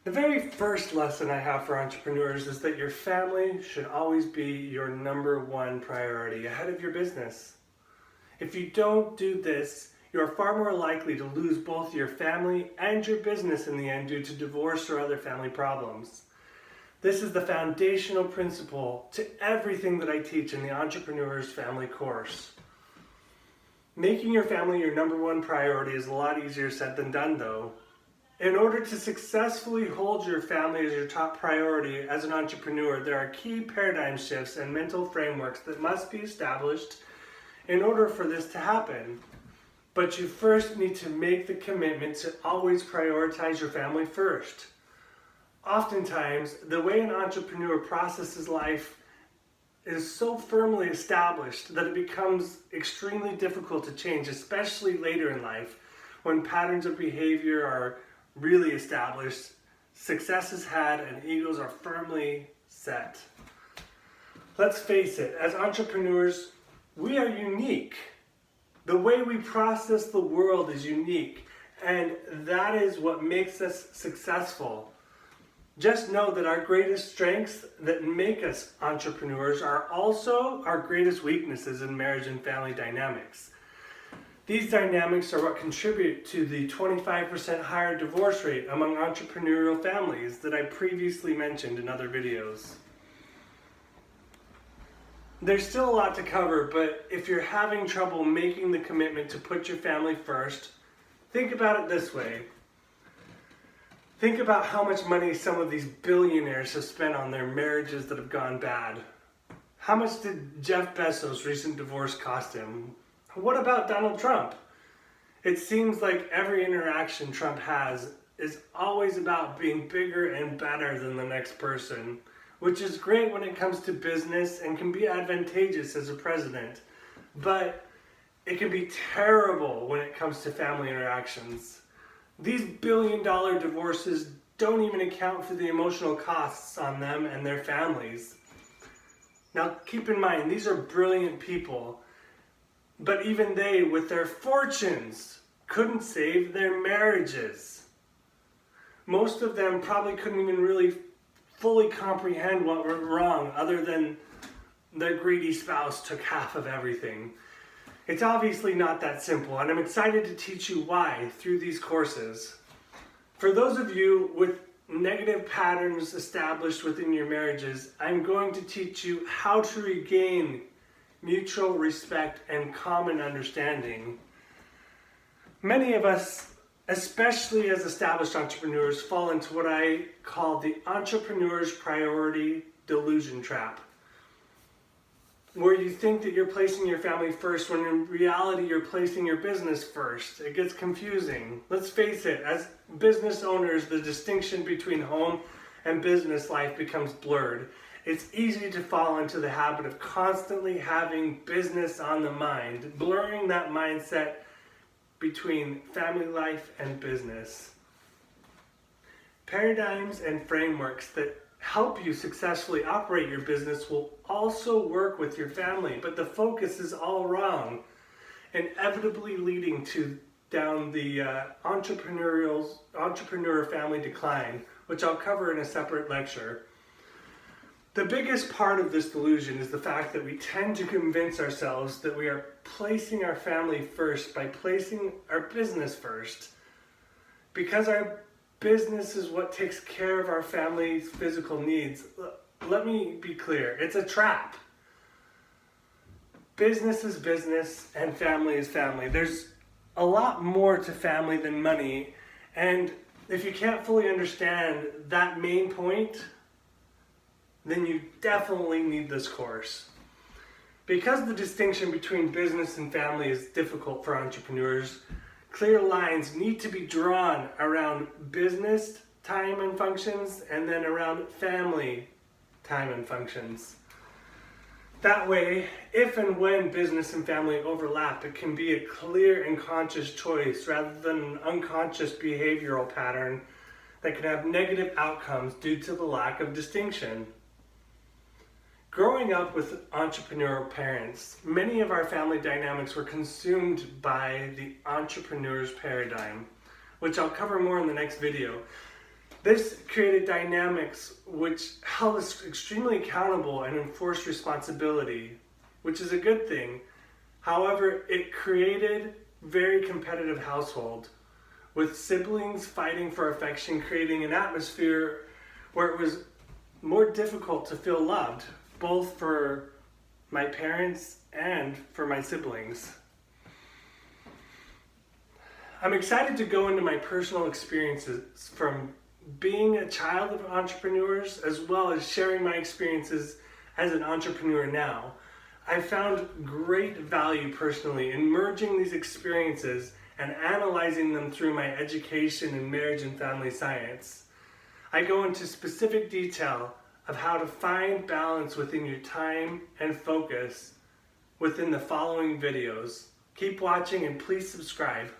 The very first lesson I have for entrepreneurs is that your family should always be your number one priority ahead of your business. If you don't do this, you are far more likely to lose both your family and your business in the end due to divorce or other family problems. This is the foundational principle to everything that I teach in the Entrepreneur's Family course. Making your family your number one priority is a lot easier said than done though. In order to successfully hold your family as your top priority as an entrepreneur, there are key paradigm shifts and mental frameworks that must be established in order for this to happen. But you first need to make the commitment to always prioritize your family first. Oftentimes, the way an entrepreneur processes life is so firmly established that it becomes extremely difficult to change, especially later in life when patterns of behavior are really established, success is had, and egos are firmly set. Let's face it, as entrepreneurs, we are unique. The way we process the world is unique, and that is what makes us successful. Just know that our greatest strengths that make us entrepreneurs are also our greatest weaknesses in marriage and family dynamics. These dynamics are what contribute to the 25% higher divorce rate among entrepreneurial families that I previously mentioned in other videos. There's still a lot to cover, but if you're having trouble making the commitment to put your family first, think about it this way. Think about how much money some of these billionaires have spent on their marriages that have gone bad. How much did Jeff Bezos' recent divorce cost him? What about Donald Trump? It seems like every interaction Trump has is always about being bigger and better than the next person, which is great when it comes to business and can be advantageous as a president, but it can be terrible when it comes to family interactions. These billion-dollar divorces don't even account for the emotional costs on them and their families. Now keep in mind, these are brilliant people, but even they, with their fortunes, couldn't save their marriages. Most of them probably couldn't even really fully comprehend what went wrong, other than their greedy spouse took half of everything. It's obviously not that simple, and I'm excited to teach you why through these courses. For those of you with negative patterns established within your marriages, I'm going to teach you how to regain mutual respect and common understanding. Many of us, especially as established entrepreneurs, fall into what I call the entrepreneur's priority delusion trap, where you think that you're placing your family first when in reality you're placing your business first. It gets confusing. Let's face it, as business owners, the distinction between home and business life becomes blurred. It's easy to fall into the habit of constantly having business on the mind, blurring that mindset between family life and business. Paradigms and frameworks that help you successfully operate your business will also work with your family, but the focus is all wrong, inevitably leading down the entrepreneur family decline, which I'll cover in a separate lecture. The biggest part of this delusion is the fact that we tend to convince ourselves that we are placing our family first by placing our business first. Because our business is what takes care of our family's physical needs. Let me be clear, it's a trap. Business is business and family is family. There's a lot more to family than money, and if you can't fully understand that main point, then you definitely need this course. Because the distinction between business and family is difficult for entrepreneurs, clear lines need to be drawn around business time and functions and then around family time and functions. That way, if and when business and family overlap, it can be a clear and conscious choice rather than an unconscious behavioral pattern that can have negative outcomes due to the lack of distinction. Growing up with entrepreneurial parents, many of our family dynamics were consumed by the entrepreneur's paradigm, which I'll cover more in the next video. This created dynamics which held us extremely accountable and enforced responsibility, which is a good thing. However, it created very competitive household with siblings fighting for affection, creating an atmosphere where it was more difficult to feel loved, both for my parents and for my siblings. I'm excited to go into my personal experiences from being a child of entrepreneurs, as well as sharing my experiences as an entrepreneur now. I found great value personally in merging these experiences and analyzing them through my education in marriage and family science. I go into specific detail of how to find balance within your time and focus within the following videos. Keep watching and please subscribe.